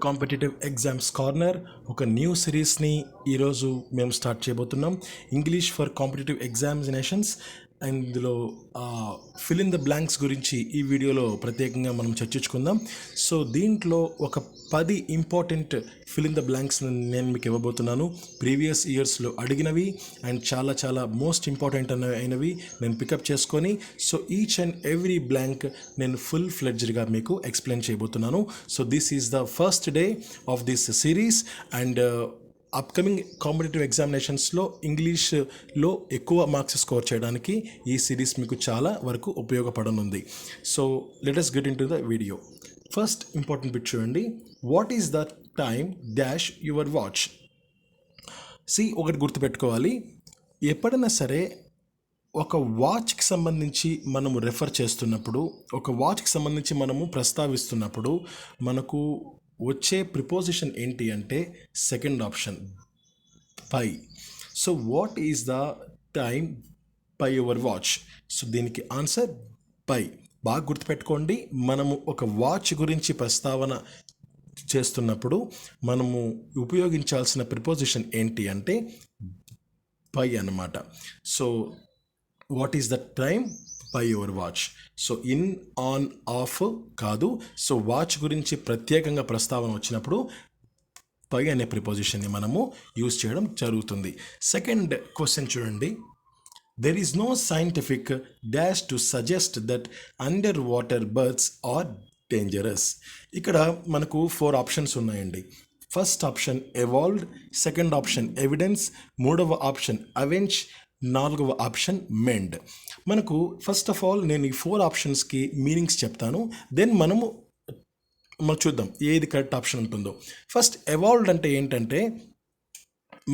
Competitive exams corner ఒక new సిరీస్ని ఈరోజు మేము స్టార్ట్ చేయబోతున్నాం. English for competitive examinations. ఇందులో ఫిల్ ఇన్ ద బ్లాంక్స్ గురించి ఈ వీడియోలో ప్రత్యేకంగా మనం చర్చించుకుందాం. సో దీంట్లో ఒక 10 important fill in the blanks నేను మీకు ఇవ్వబోతున్నాను. ప్రీవియస్ ఇయర్స్లో అడిగినవి అండ్ చాలా మోస్ట్ ఇంపార్టెంట్ అయినవి నేను పికప్ చేసుకొని so each and every blank నేను ఫుల్ ఫ్లెడ్జ్డ్గా మీకు ఎక్స్ప్లెయిన్ చేయబోతున్నాను. So this is the first day of this series and upcoming competitive ఎగ్జామినేషన్స్లో ఇంగ్లీష్లో ఎక్కువ మార్క్స్ స్కోర్ చేయడానికి ఈ సిరీస్ మీకు చాలా వరకు ఉపయోగపడనుంది. So let us get in to the video. First important bit చూడండి. What is the time dash your watch? ఒకటి గుర్తుపెట్టుకోవాలి, ఎప్పుడైనా సరే ఒక వాచ్కి సంబంధించి మనము రెఫర్ చేస్తున్నప్పుడు, ఒక వాచ్కి సంబంధించి మనము ప్రస్తావిస్తున్నప్పుడు మనకు వచ్చే ప్రిపోజిషన్ ఏంటి అంటే సెకండ్ ఆప్షన్ పై. So what is the time పై యువర్ వాచ్? సో దీనికి ఆన్సర్ పై. బాగా గుర్తుపెట్టుకోండి, మనము ఒక వాచ్ గురించి ప్రస్తావన చేస్తున్నప్పుడు మనము ఉపయోగించాల్సిన ప్రిపోజిషన్ ఏంటి అంటే పై అన్నమాట. So what is the time పై your watch? So in, on, off కాదు. సో వాచ్ గురించి ప్రత్యేకంగా ప్రస్తావన వచ్చినప్పుడు పై అనే ప్రిపోజిషన్ని మనము యూజ్ చేయడం జరుగుతుంది. సెకండ్ క్వశ్చన్ చూడండి. There is no scientific dash to suggest that under water birds are dangerous. ఇక్కడ మనకు 4 ఆప్షన్స్ ఉన్నాయండి. First option evolved, second option evidence, మూడవ ఆప్షన్ అవెంజ్, నాలుగవ ఆప్షన్ మెండ్. మనకు ఫస్ట్ ఆఫ్ ఆల్ నేను ఈ 4 ఆప్షన్స్కి మీనింగ్స్ చెప్తాను, దెన్ మనం చూద్దాం ఏది కరెక్ట్ ఆప్షన్ ఉంటుందో. ఫస్ట్ ఎవాల్వ్డ్ అంటే ఏంటంటే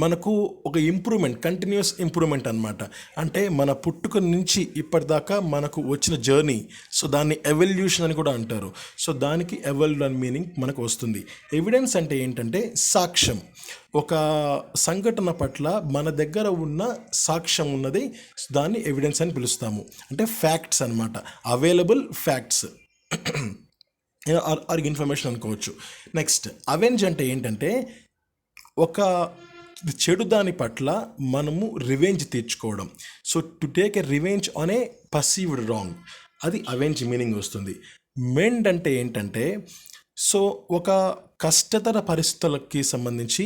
మనకు ఒక ఇంప్రూవ్మెంట్, కంటిన్యూస్ ఇంప్రూవ్మెంట్ అనమాట. అంటే మన పుట్టుక నుంచి ఇప్పటిదాకా మనకు వచ్చిన జర్నీ, సో దాన్ని ఎవల్యూషన్ అని కూడా అంటారు. సో దానికి ఎవాల్వ్డ్ అని మీనింగ్ మనకు వస్తుంది. ఎవిడెన్స్ అంటే ఏంటంటే సాక్ష్యం, ఒక సంఘటన పట్ల మన దగ్గర ఉన్న సాక్ష్యం ఉన్నది, దాన్ని ఎవిడెన్స్ అని పిలుస్తాము. అంటే ఫ్యాక్ట్స్ అనమాట, అవైలబుల్ ఫ్యాక్ట్స్ ఆర్ ఇన్ఫర్మేషన్ అనుకోవచ్చు. నెక్స్ట్ అవెంజ్ అంటే ఏంటంటే ఒక చెడు దాని పట్ల మనము రివెంజ్ తీర్చుకోవడం. So to take a revenge on a perceived wrong, అది అవెంజ్ మీనింగ్ వస్తుంది. మెండ్ అంటే ఏంటంటే సో ఒక కష్టతర పరిస్థితులకి సంబంధించి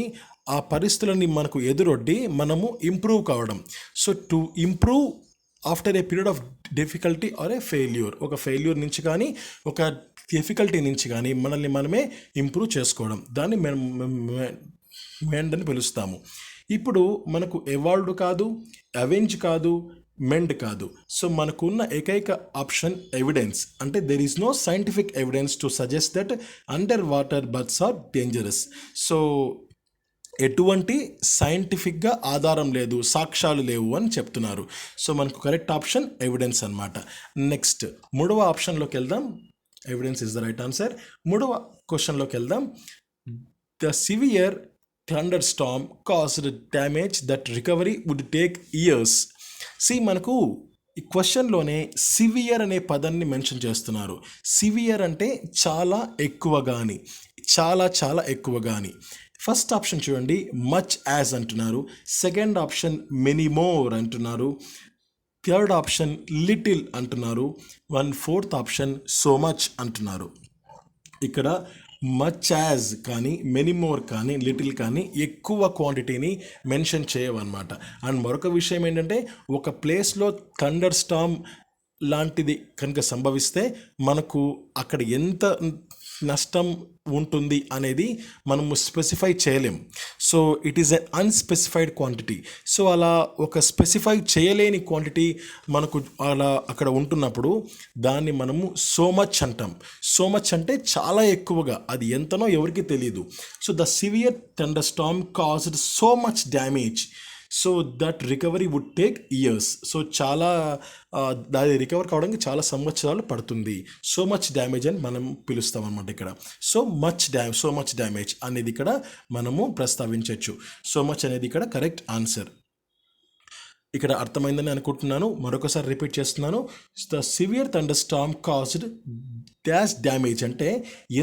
ఆ పరిస్థితులని మనకు ఎదురొడ్డి మనము ఇంప్రూవ్ కావడం. So to improve after a period of difficulty or a failure, ఒక ఫెయిల్యూర్ నుంచి కానీ ఒక డిఫికల్టీ నుంచి కానీ మనల్ని మనమే ఇంప్రూవ్ చేసుకోవడం, దాన్ని మెండ్ అని పిలుస్తాము. ఇప్పుడు మనకు ఎవాల్వ్డ్ కాదు, అవెంజ్ కాదు, మెండ్ కాదు. సో మనకున్న ఏకైక ఆప్షన్ ఎవిడెన్స్. అంటే there is no scientific evidence to suggest that under water birds are dangerous. So ఎటువంటి సైంటిఫిక్గా ఆధారం లేదు, సాక్ష్యాలు లేవు అని చెప్తున్నారు. సో మనకు కరెక్ట్ ఆప్షన్ ఎవిడెన్స్ అనమాట. నెక్స్ట్ మూడవ ఆప్షన్లోకి వెళ్దాం. Evidence is the right answer. మూడవ క్వశ్చన్లోకి వెళ్దాం. The severe thunderstorm caused damage that recovery would take years. మనకు ఈ క్వశ్చన్లోనే సివియర్ అనే పదాన్ని మెన్షన్ చేస్తున్నారు. సివియర్ అంటే చాలా ఎక్కువ కానీ, చాలా ఎక్కువ కానీ. ఫస్ట్ ఆప్షన్ చూడండి, మచ్ యాజ్ అంటున్నారు. సెకండ్ ఆప్షన్ మెనీ మోర్ అంటున్నారు. థర్డ్ ఆప్షన్ లిటిల్ అంటున్నారు. ఫోర్త్ ఆప్షన్ సో మచ్ అంటున్నారు. ఇక్కడ మచ్ యాజ్ కానీ, మెనీ మోర్ కానీ, లిటిల్ కానీ ఎక్కువ క్వాంటిటీని మెన్షన్ చేయవన్నమాట. అండ్ మరొక విషయం ఏంటంటే ఒక ప్లేస్లో థండర్ స్టార్మ్ లాంటిది కనుక సంభవిస్తే మనకు అక్కడ ఎంత నష్టం ఉంటుంది అనేది మనము స్పెసిఫై చేయలేం. So it is a unspecified quantity. So అలా ఒక స్పెసిఫై చేయలేని క్వాంటిటీ మనకు అలా అక్కడ ఉంటున్నప్పుడు దాన్ని మనము సో మచ్ అంటాం. సో మచ్ అంటే చాలా ఎక్కువగా, అది ఎంతనో ఎవరికి తెలియదు. So the severe thunderstorm caused so much damage, so that recovery would take years. So చాలా దాని రికవర్ కావడానికి చాలా సంవత్సరాలు పడుతుంది. సో మచ్ డ్యామేజ్ అని మనం పిలుస్తాం అనమాట ఇక్కడ. సో మచ్ డ్యామేజ్ అనేది ఇక్కడ మనము ప్రస్తావించవచ్చు. సో మచ్ అనేది ఇక్కడ కరెక్ట్ ఆన్సర్. ఇక్కడ అర్థమైందని అనుకుంటున్నాను. మరొకసారి రిపీట్ చేస్తున్నాను. The severe thunder storm caused dash damage అంటే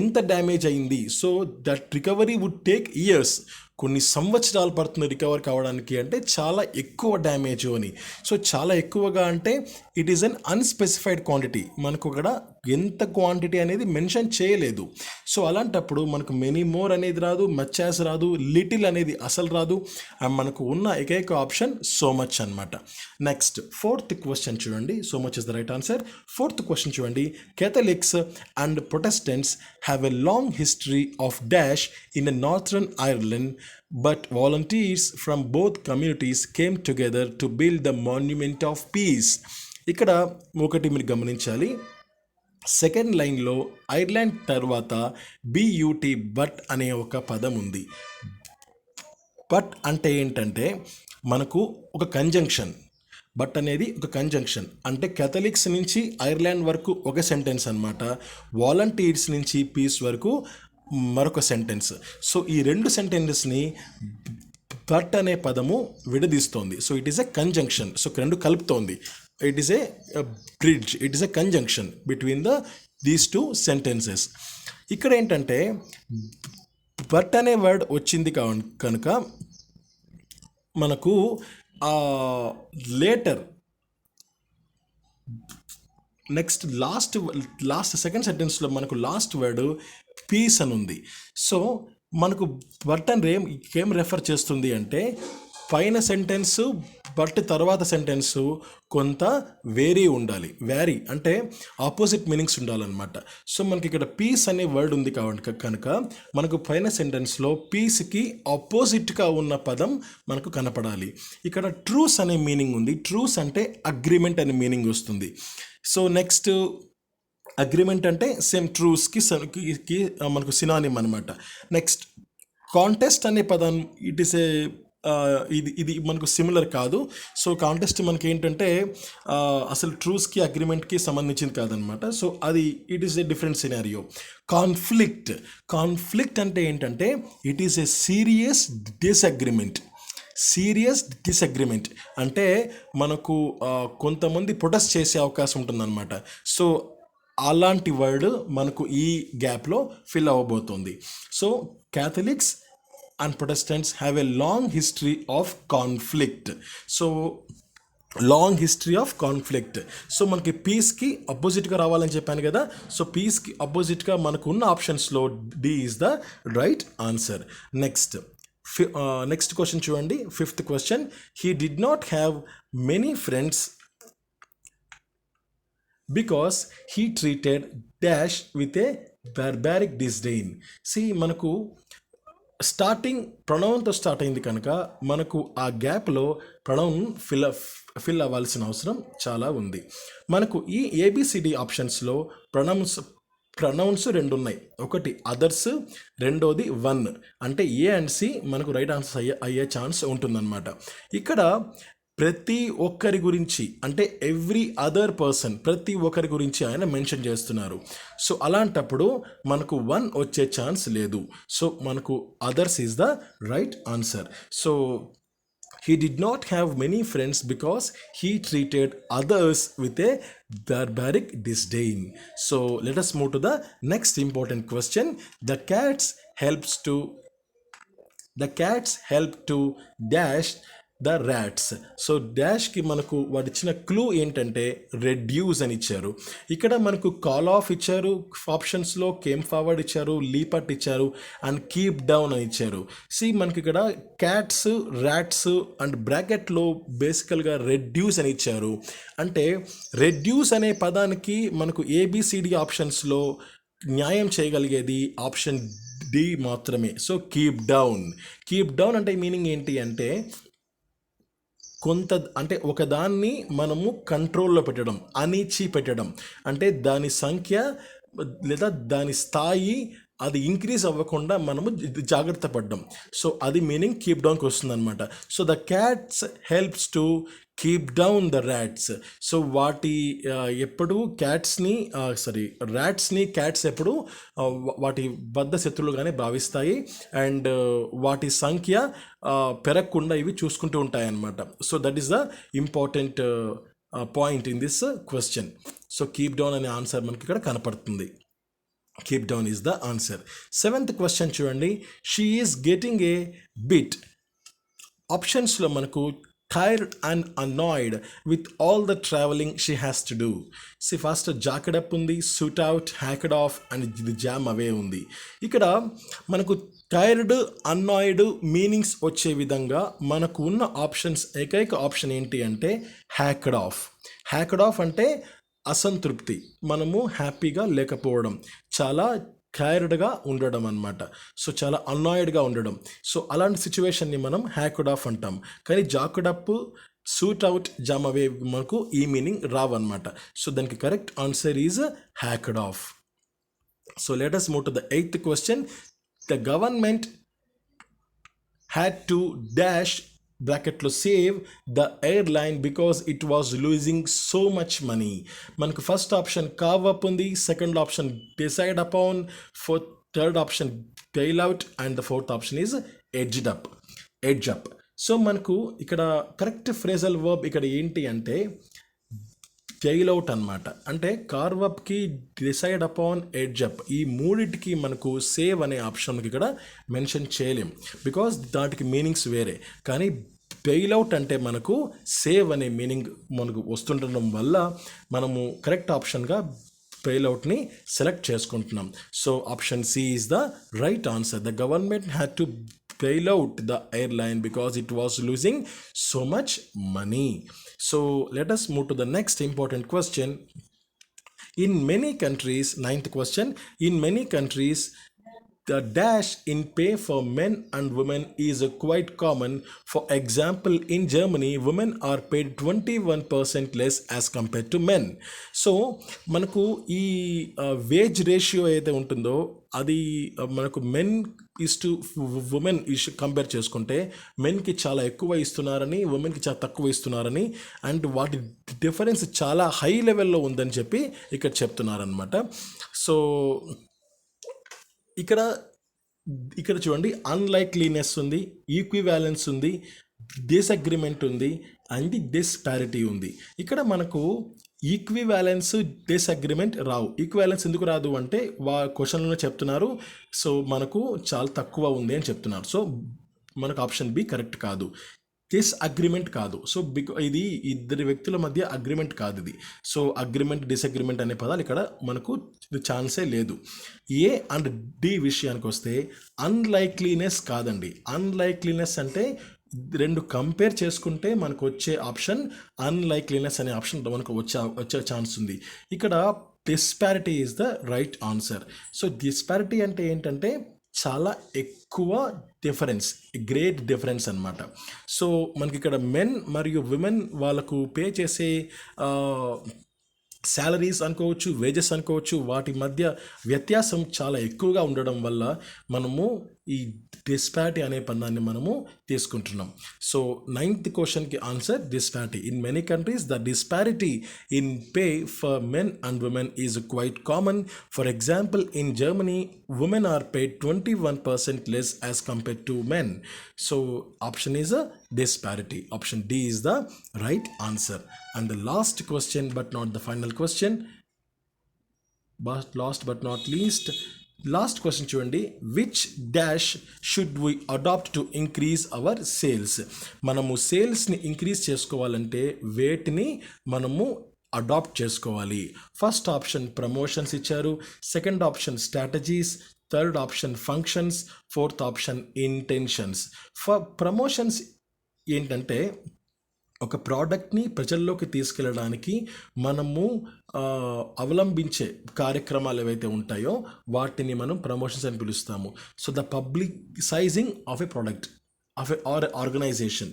ఎంత డ్యామేజ్ అయింది. So that recovery would take years, కొన్ని సంవత్సరాలు పడుతుంది రికవర్ కావడానికి, అంటే చాలా ఎక్కువ డ్యామేజ్ అని. సో చాలా ఎక్కువగా అంటే it is an unspecified quantity, మనకు ఇక్కడ ఎంత క్వాంటిటీ అనేది మెన్షన్ చేయలేదు. సో అలాంటప్పుడు మనకు మెనీ మోర్ అనేది రాదు, మచ్ యాజ్ రాదు, లిటిల్ అనేది అసలు రాదు, అండ్ మనకు ఉన్న ఏకైక ఆప్షన్ సో మచ్ అనమాట. నెక్స్ట్ ఫోర్త్ క్వశ్చన్ చూడండి. So much is the right answer. Fourth question చూడండి. Catholics and Protestants have a long history of dash in Northern Ireland, but volunteers from both communities came together to build the Monument of Peace. ఇక్కడ ఒకటి మీరు గమనించాలి. Second లైన్లో Ireland తర్వాత beauty but అనే ఒక పదం ఉంది. బట్ అంటే ఏంటంటే మనకు ఒక కంజంక్షన్. బట్ అనేది ఒక కంజంక్షన్ అంటే కేథలిక్స్ నుంచి ఐర్లాండ్ వరకు ఒక సెంటెన్స్ అనమాట, వాలంటీర్స్ నుంచి పీస్ వరకు మరొక సెంటెన్స్. సో ఈ రెండు సెంటెన్సెస్ని బట్ అనే పదము విడదీస్తోంది. So it is a conjunction. So రెండు కలుపుతోంది. It is a bridge, it is a conjunction between these two sentences. ఇక్కడ ఏంటంటే బట్ అనే వర్డ్ వచ్చింది కనుక మనకు లేటర్ నెక్స్ట్ లాస్ట్ సెకండ్ సెంటెన్స్లో మనకు లాస్ట్ వర్డ్ పీస్ అని ఉంది. సో మనకు బట్ అని ఏం రెఫర్ చేస్తుంది అంటే పైన సెంటెన్స్ బట్ తర్వాత సెంటెన్స్ కొంత వ్యారీ అంటే ఆపోజిట్ మీనింగ్స్ ఉండాలన్నమాట. సో మనకి ఇక్కడ పీస్ అనే వర్డ్ ఉంది కనుక మనకు పైన సెంటెన్స్లో పీస్కి ఆపోజిట్గా ఉన్న పదం మనకు కనపడాలి. ఇక్కడ ట్రూస్ అనే మీనింగ్ ఉంది. ట్రూస్ అంటే అగ్రిమెంట్ అనే మీనింగ్ వస్తుంది. సో నెక్స్ట్ అగ్రిమెంట్ అంటే సేమ్ ట్రూస్కి మనకు సినానిమ్ అనమాట. నెక్స్ట్ కాంటెస్ట్ అనే పదం ఇట్ ఈస్ ఏ ఇది మనకు సిమిలర్ కాదు. సో కాంటెస్ట్ మనకి ఏంటంటే అసలు ట్రూస్కి అగ్రిమెంట్కి సంబంధించింది కాదనమాట. సో అది it is a different scenario. Conflict అంటే ఏంటంటే it is A serious disagreement అంటే మనకు కొంతమంది ప్రొటెస్ట్ చేసే అవకాశం ఉంటుందన్నమాట. సో అలాంటి వర్డ్ మనకు ఈ గ్యాప్లో ఫిల్ అవ్వబోతుంది. So Catholics and Protestants have a long history of conflict. So long history of conflict. So మనకి పీస్కి అపోజిట్గా రావాలని చెప్పాను కదా. సో పీస్కి అపోజిట్గా మనకు ఉన్న ఆప్షన్స్లో D is the right answer. Next question చూడండి. Fifth question. He did not have many friends because he treated dash with a barbaric disdain. మనకు స్టార్టింగ్ ప్రొనౌన్తో స్టార్ట్ అయింది కనుక మనకు ఆ గ్యాప్లో ప్రొనౌన్ ఫిల్ అవ్వాల్సిన అవసరం చాలా ఉంది. మనకు ఈ ఏబిసిడి ఆప్షన్స్లో ప్రొనౌన్స్ రెండు ఉన్నాయి. ఒకటి అదర్స్, రెండోది వన్. అంటే ఏ అండ్ సి మనకు రైట్ ఆన్సర్ అయ్యే ఛాన్స్ ఉంటుందన్నమాట. ఇక్కడ ప్రతి ఒక్కరి గురించి అంటే ఎవ్రీ అదర్ పర్సన్, ప్రతి ఒక్కరి గురించి ఆయన మెన్షన్ చేస్తున్నారు. సో అలాంటప్పుడు మనకు వన్ వచ్చే ఛాన్స్ లేదు. సో మనకు others is the right answer. So he did not have many friends because he treated others with a barbaric disdain. So let us move to the next important question. The cats help to dash the rats. So డాష్కి మనకు వాడు ఇచ్చిన clue ఏంటంటే reduce అని ఇచ్చారు. ఇక్కడ మనకు call of ఇచ్చారు, ఆప్షన్స్లో కేమ్ ఫార్వర్డ్ ఇచ్చారు, లీపట్ ఇచ్చారు అండ్ కీప్ డౌన్ అని ఇచ్చారు. మనకి ఇక్కడ క్యాట్స్, ర్యాట్స్ అండ్ బ్రాకెట్లో బేసికల్గా రెడ్యూస్ అని ఇచ్చారు. అంటే రెడ్యూస్ అనే పదానికి మనకు ఏబిసిడి ఆప్షన్స్లో న్యాయం చేయగలిగేది ఆప్షన్ డి మాత్రమే. సో కీప్ డౌన్ అంటే మీనింగ్ ఏంటి అంటే అంటే ఒకదాన్ని మనము కంట్రోల్లో పెట్టడం, అణిచి పెట్టడం. అంటే దాని సంఖ్య లేదా దాని స్థాయి అది ఇంక్రీజ్ అవ్వకుండా మనము జాగ్రత్త పడ్డాం. సో అది మీనింగ్ కీప్ డౌన్కి వస్తుంది అనమాట. So the cats helps to keep down the rats. So వాటి ఎప్పుడు క్యాట్స్ని ర్యాట్స్ని క్యాట్స్ ఎప్పుడు వాటి బద్ధ శత్రువులుగానే భావిస్తాయి. అండ్ వాటి సంఖ్య పెరగకుండా ఇవి చూసుకుంటూ ఉంటాయి అన్నమాట. So that is the important point in this question. So keep down అనే ఆన్సర్ మనకి ఇక్కడ కనపడుతుంది. Keep down is the answer. 7th question చూడండి. She is getting a bit. ఆప్షన్స్లో మనకు tired and annoyed with all the travelling she has to do. First jacked up ఉంది, suit out, hacked off and ఇది jam away ఉంది. ఇక్కడ మనకు tired annoyed meanings వచ్చే విధంగా మనకు ఉన్న ఆప్షన్స్ ఏకైక ఆప్షన్ ఏంటి అంటే హ్యాకెడ్ ఆఫ్. హ్యాకెడ్ ఆఫ్ అంటే అసంతృప్తి, మనము హ్యాపీగా లేకపోవడం, చాలా టైర్డ్గా ఉండడం అనమాట. సో చాలా అనాయిడ్గా ఉండడం. సో అలాంటి సిచ్యువేషన్ని మనం హ్యాకెడ్ ఆఫ్ అంటాం. కానీ jacked up, suit out, jam away మనకు ఈ మీనింగ్ రావన్నమాట. సో దానికి correct answer is hacked off. So let us move to the 8th question. The government had to dash బ్రాకెట్లో save the airline because it was losing so much money. మనకు first option కావ్ up ఉంది, second option decide upon, third option bail out and the fourth option is edge up. So మనకు ఇక్కడ correct phrasal verb ఇక్కడ ఏంటి అంటే bail out అనమాట. అంటే carve అప్కి, డిసైడ్ అపాన్, ఎడ్జ్ అప్ ఈ మూడింటికి మనకు సేవ్ అనే ఆప్షన్ ఇక్కడ మెన్షన్ చేయలేం బికాస్ దాటికి మీనింగ్స్ వేరే. కానీ బెయిల్ అవుట్ అంటే మనకు సేవ్ అనే మీనింగ్ మనకు వస్తుండడం వల్ల మనము కరెక్ట్ ఆప్షన్గా బెయిల్ అవుట్ని సెలెక్ట్ చేసుకుంటున్నాం. So option C is the right answer. The government had to bail out the airline because it was losing so much money. So let us move to the next important question. In many countries, 9th question, in many countries the dash in pay for men and women is quite common. For example, in Germany, women are paid 21% less as compared to men. So మనకు ఈ veg ratio ఏదైతే ఉంటుందో అది మనకు men is to women compare చేసుకుంటే మెన్కి చాలా ఎక్కువ ఇస్తున్నారని, ఉమెన్కి చాలా తక్కువ ఇస్తున్నారని, అండ్ వాటి డిఫరెన్స్ చాలా హై లెవెల్లో ఉందని చెప్పి ఇక్కడ చెప్తున్నారనమాట. సో ఇక్కడ చూడండి, అన్లైక్లీనెస్ ఉంది, ఈక్వివాలెన్స్ ఉంది, డిసగ్రిమెంట్ ఉంది అండ్ డిస్పారిటీ ఉంది. ఇక్కడ మనకు ఈక్వివాలెన్స్, డిసగ్రిమెంట్ రావు. ఈక్వివాలెన్స్ ఎందుకు రాదు అంటే క్వశ్చన్లో చెప్తున్నారు సో మనకు చాలా తక్కువ ఉంది అని చెప్తున్నారు. సో మనకు ఆప్షన్ బి కరెక్ట్ కాదు. డిస్అగ్రిమెంట్ కాదు. సో ఇది ఇద్దరి వ్యక్తుల మధ్య అగ్రిమెంట్ కాదు ఇది. సో అగ్రిమెంట్, డిసగ్రిమెంట్ అనే పదాలు ఇక్కడ మనకు ఛాన్సే లేదు. ఏ అండ్ డి విషయానికి వస్తే అన్లైక్లీనెస్ కాదండి. అన్లైక్లీనెస్ అంటే రెండు కంపేర్ చేసుకుంటే మనకు వచ్చే ఆప్షన్ అన్లైక్లీనెస్ అనే ఆప్షన్ మనకు వచ్చే ఛాన్స్ ఉంది. ఇక్కడ disparity is the right answer. So disparity అంటే ఏంటంటే చాలా ఎక్కువ డిఫరెన్స్, గ్రేట్ డిఫరెన్స్ అనమాట. సో మనకి ఇక్కడ మెన్ మరియు విమెన్ వాళ్ళకు పే చేసే శాలరీస్ అనుకోవచ్చు, వేజెస్ అనుకోవచ్చు, వాటి మధ్య వ్యత్యాసం చాలా ఎక్కువగా ఉండడం వల్ల మనము ఈ డిస్పారిటీ అనే పదాన్ని మనము తీసుకుంటున్నాం. సో 9th క్వశ్చన్కి answer disparity. In many countries the disparity in pay for men and women is quite common. For example, in Germany women are paid 21% less as compared to men. So option is a disparity. Option D is the right answer. And the last question but not the final question, but last but not least, last question చూడండి. Which dash should we adapt to increase our sales. మనము సేల్స్ని increase చేసుకోవాలంటే వేటిని మనము adapt చేసుకోవాలి? First option promotions ఇచ్చారు, second option strategies, third option functions, fourth option intentions. Promotions ఏంటంటే ఒక ప్రోడక్ట్ని ప్రజల్లోకి తీసుకెళ్ళడానికి మనము అవలంబించే కార్యక్రమాలు ఏవైతే ఉంటాయో వాటిని మనం ప్రమోషన్స్ అని పిలుస్తాము. So the publicising of a product of a organisation,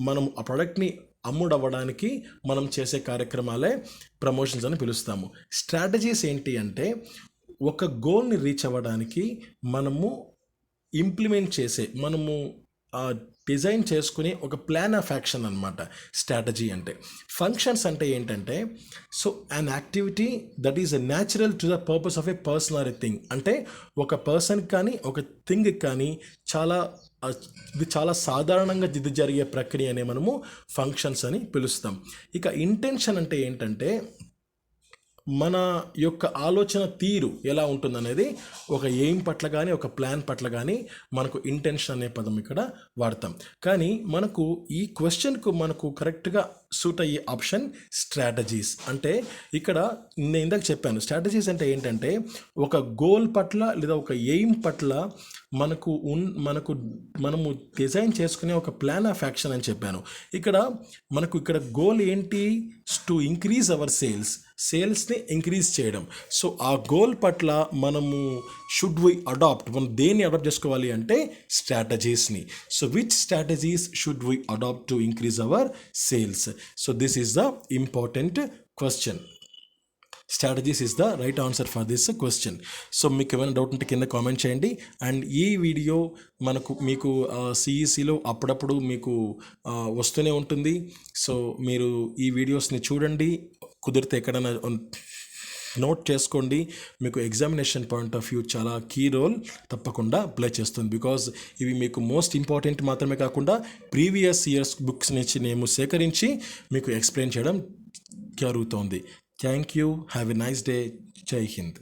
మనం ఆ ప్రోడక్ట్ని అమ్ముడవ్వడానికి మనం చేసే కార్యక్రమాలే ప్రమోషన్స్ అని పిలుస్తాము. స్ట్రాటజీస్ ఏంటి అంటే ఒక గోల్ని రీచ్ అవ్వడానికి మనము ఇంప్లిమెంట్ చేసే మనము డిజైన్ చేసుకునే ఒక ప్లాన్ ఆఫ్ యాక్షన్ అనమాట స్ట్రాటజీ అంటే. ఫంక్షన్స్ అంటే ఏంటంటే so an activity that is a natural to the purpose of a person are a thing. అంటే ఒక పర్సన్కి కానీ ఒక థింగ్కి కానీ ఇది చాలా సాధారణంగా ఇది జరిగే ప్రక్రియనే మనము ఫంక్షన్స్ అని పిలుస్తాం. ఇక ఇంటెన్షన్ అంటే ఏంటంటే మన యొక్క ఆలోచన తీరు ఎలా ఉంటుందనేది ఒక ఎయిమ్ పట్ల కానీ ఒక ప్లాన్ పట్ల కానీ మనకు ఇంటెన్షన్ అనే పదం ఇక్కడ వాడతాం. కానీ మనకు ఈ క్వశ్చన్కు మనకు కరెక్ట్గా సూట్ అయ్యే ఆప్షన్ స్ట్రాటజీస్. అంటే ఇక్కడ నేను ఇందాక చెప్పాను స్ట్రాటజీస్ అంటే ఏంటంటే ఒక గోల్ పట్ల లేదా ఒక ఎయిమ్ పట్ల మనము డిజైన్ చేసుకునే ఒక ప్లాన్ ఆఫ్ యాక్షన్ అని చెప్పాను. ఇక్కడ గోల్ ఏంటి? టు ఇంక్రీజ్ అవర్ సేల్స్ని ఇంక్రీజ్ చేయడం. సో ఆ గోల్ పట్ల మనము మనం దేన్ని అడాప్ట్ చేసుకోవాలి అంటే స్ట్రాటజీస్ని. So which strategies should we adapt to increase our sales? So this is the important question. Strategies is the right answer for this question. So మీకు ఏమైనా డౌట్ ఉంటే కింద కామెంట్ చేయండి. అండ్ ఈ వీడియో మీకు సిఈసిలో అప్పుడప్పుడు మీకు వస్తూనే ఉంటుంది. సో మీరు ఈ వీడియోస్ని చూడండి, కుదిరితే ఎక్కడైనా నోట్ చేసుకోండి. మీకు ఎగ్జామినేషన్ పాయింట్ ఆఫ్ వ్యూ చాలా కీ రోల్ తప్పకుండా ప్లే చేస్తుంది. బికాజ్ ఇవి మీకు మోస్ట్ ఇంపార్టెంట్ మాత్రమే కాకుండా ప్రీవియస్ ఇయర్స్ బుక్స్ నుంచి మేము సేకరించి మీకు ఎక్స్ప్లెయిన్ చేయడం జరుగుతోంది. Thank you. Have a nice day. జై హింద్.